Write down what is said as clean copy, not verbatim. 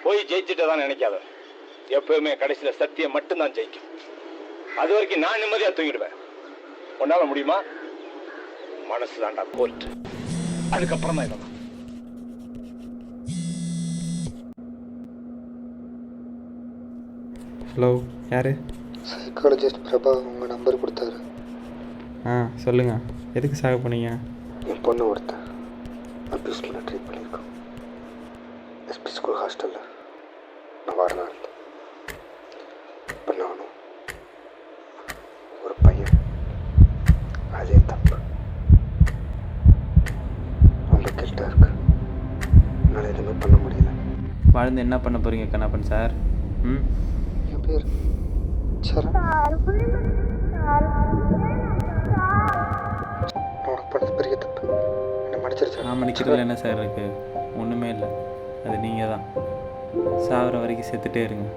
போய் ஜெயிச்சுட்டு தான் நினைக்காத. எப்பவுமே கடைசியில் சத்தியம் மட்டும்தான் ஜெயிக்கும். அது வரைக்கும் நான் நிம்மதியாக தூங்கிடுவேன். உன்னால முடியுமா? மனசு தாண்டா கோர்ட். அதுக்கப்புறம் தான் இதெல்லாம். ஹலோ, யார்? சைக்காலஜிஸ்ட் பிரபா உங்கள் நம்பர் கொடுத்தாரு. சொல்லுங்கள். எதுக்கு சாக போனீங்க? என் பொண்ணு ஒருத்தன் அப்யூஸ்ல ட்ரீட் பண்ணியிருக்கோம். எஸ்பி ஸ்கூல் ஹாஸ்டலில் நான் வாரனா இருந்தேன். இப்போ நானும் ஒரு பையன். அதே தப்பு ரொம்ப கெட்டாக இருக்கு. என்னால் எதுவுமே பண்ண முடியல. வாழ்ந்து என்ன பண்ண போகிறீங்க கண்ணப்பன் சார்? என் பேர் சரண். உனக்கு பண்ணது பெரிய தப்பு. என்ன மன்னிச்சிருச்சு. நான் மன்னிக்கிறதுல என்ன சார் இருக்குது? ஒன்றுமே இல்லை. அது நீங்கள் தான். சாகிற வரைக்கும் செத்துட்டே இருங்க.